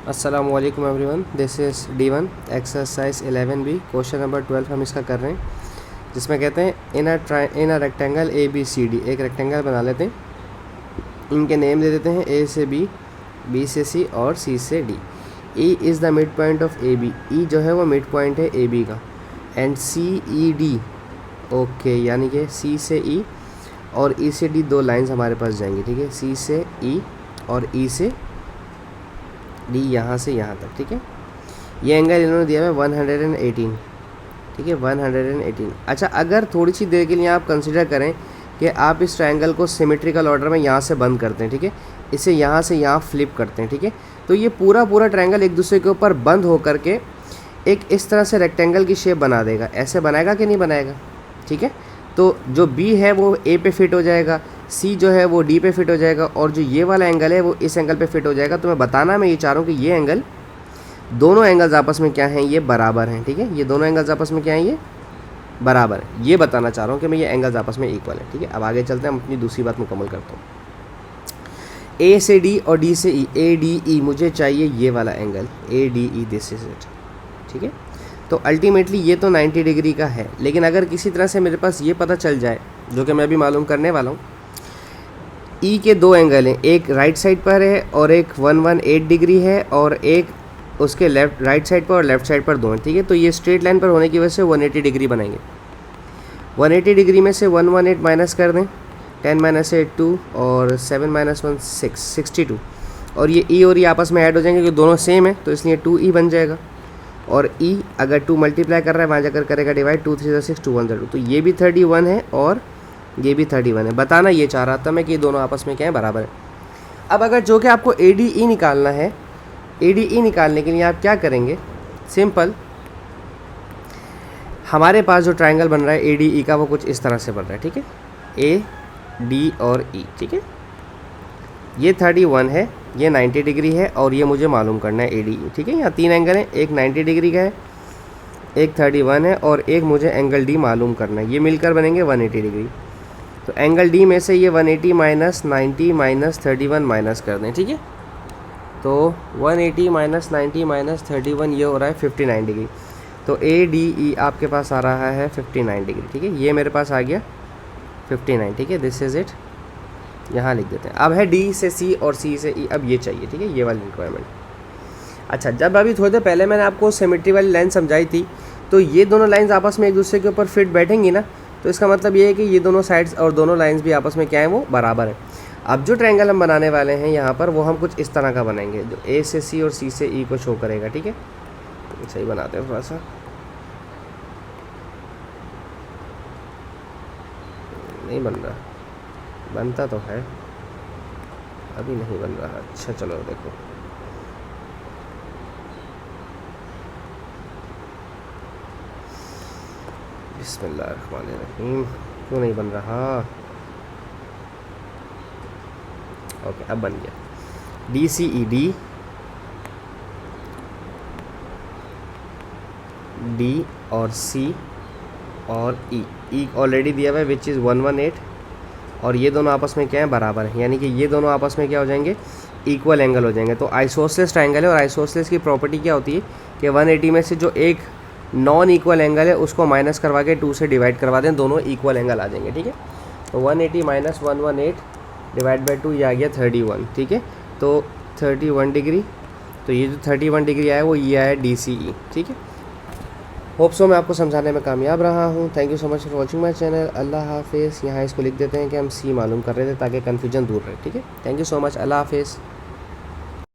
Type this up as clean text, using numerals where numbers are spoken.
अस्सलाम वालेकुम everyone, this is D1 exercise 11B question number 12 हम इसका कर रहे हैं, जिसमें कहते हैं इन अ रेक्टेंगल ABCD। एक रेक्टेंगल बना लेते हैं, इनके नेम दे देते हैं A से B, B से C और C से D। E is the mid point of AB। E जो है वो मिड पॉइंट है AB का। एंड CED, ओके, यानी कि C से E और E से D दो लाइंस हमारे पास जाएंगी, ठीक है। C से E और E से D यहाँ से यहाँ तक, ठीक है। ये एंगल इन्होंने दिया है 118, ठीक है, 118। अच्छा, अगर थोड़ी सी देर के लिए आप कंसिडर करें कि आप इस ट्रायंगल को सिमेट्रिकल ऑर्डर में यहाँ से बंद करते हैं, ठीक है, इसे यहाँ से यहाँ फ्लिप करते हैं, ठीक है, तो ये पूरा ट्रायंगल एक दूसरे के ऊपर बंद होकर के एक इस तरह से रेक्टेंगल की शेप बना देगा। ऐसे बनाएगा कि नहीं बनाएगा, ठीक है। तो जो B है वो A पे फिट हो जाएगा, C जो है वो D पे फिट हो जाएगा, और जो ये वाला एंगल है वो इस एंगल पे फिट हो जाएगा। तो मैं बताना मैं ये चाह रहा हूँ कि ये एंगल, दोनों एंगल्स आपस में क्या हैं, ये बराबर हैं, ठीक है। ये दोनों एंगल्स आपस में क्या हैं, ये बराबर है। ये बताना चाह रहा हूँ कि मैं ये एंगल्स आपस में इक्वल है, ठीक है। अब आगे चलते हैं, हम अपनी दूसरी बात मुकम्मल करता हूँ। A से D और D से E, ADE मुझे चाहिए ये वाला angle ADE, this is it, ठीक है। तो अल्टीमेटली ये तो 90 डिग्री का है, लेकिन अगर किसी तरह से मेरे पास ये पता चल जाए, जो कि मैं अभी मालूम करने वाला हूँ, E के दो एंगल हैं, एक राइट साइड पर है और एक 118 डिग्री है, और एक उसके राइट साइड पर और लेफ्ट साइड पर दो हैं, ठीक है। तो ये स्ट्रेट लाइन पर होने की वजह से 180 डिग्री बनाएंगे। 180 डिग्री में से 118 माइनस कर दें, 10 माइनस 8 2 और 7 माइनस 1 6, 62। और ये E और E आपस में ऐड हो जाएंगे, क्योंकि दोनों सेम है, तो इसलिए 2E बन जाएगा। और E अगर 2 मल्टीप्लाई कर रहा है, वहाँ जाकर करेगा डिवाइड, 2 3 6 2 1 2, तो ये भी 31 है और ये भी 31 है। बताना ये चाह रहा था मैं कि ये दोनों आपस में क्या है, बराबर है। अब अगर जो कि आपको ADE निकालना है, ADE निकालने के लिए आप क्या करेंगे, सिंपल, हमारे पास जो ट्रायंगल बन रहा है ADE का वो कुछ इस तरह से बन रहा है, ठीक है, A D और E, ठीक है। ये 31 है, ये 90 डिग्री है, और ये मुझे मालूम करना है ADE, ठीक है। यहाँ तीन एंगल हैं, एक 90 डिग्री का है, एक 31 है, और एक मुझे एंगल D मालूम करना है। ये मिलकर बनेंगे 180 डिग्री। तो एंगल D में से ये 180 माइनस 90 माइनस 31 माइनस कर दें, ठीक है। तो 180 माइनस 90 माइनस 31 ये हो रहा है 59 डिग्री। तो ADE आपके पास आ रहा है 59 डिग्री, ठीक है। ये मेरे पास आ गया 59, ठीक है, दिस इज़ इट। यहाँ लिख देते हैं। अब है D से C और C से E, अब ये चाहिए, ठीक है, ये वाली रिक्वायरमेंट। अच्छा, जब अभी थोड़ी देर पहले मैंने आपको सिमेट्री वाली लाइन समझाई थी, तो ये दोनों लाइंस आपस में एक दूसरे के ऊपर फिट बैठेंगी ना, तो इसका मतलब ये है कि ये दोनों साइड्स और दोनों लाइंस भी आपस में क्या है, वो बराबर है। अब जो ट्रायंगल हम बनाने वाले हैं यहाँ पर, वो हम कुछ इस तरह का बनाएंगे, जो A से C और C से E को शो करेगा, ठीक है। सही बनाते हैं, थोड़ा सा नहीं बन रहा, बनता तो है, अभी नहीं बन रहा। अच्छा चलो देखो, बिस्मिल्लाहिर्रहमानिर्रहीम, क्यों नहीं बन रहा। ओके, अब बन गया। DCED, D और C और E ऑलरेडी दिया हुआ है, विच इज़ 118, और ये दोनों आपस में क्या है, बराबर है, यानी कि ये दोनों आपस में क्या हो जाएंगे, इक्वल एंगल हो जाएंगे। तो आइसोसेलेस ट्रायंगल है, और आइसोसेलेस की प्रॉपर्टी क्या होती है कि 180 में से जो एक नॉन इक्वल एंगल है उसको माइनस करवा के 2 से डिवाइड करवा दें, दोनों इक्वल एंगल आ जाएंगे, ठीक है। तो 180 माइनस 118 डिवाइड बाई 2, ये आ गया 31, ठीक है। तो 31 डिग्री, तो ये जो 31 डिग्री आया वो ये आया DCE, ठीक है। होप सो मैं आपको समझाने में कामयाब रहा हूँ। Thank you so much for watching my channel. अल्लाह हाफिज़। यहाँ इसको लिख देते हैं कि हम C मालूम कर रहे थे ताकि कन्फ्यूजन दूर रहे, ठीक है। थैंक यू सो मच, अल्लाह हाफिज़।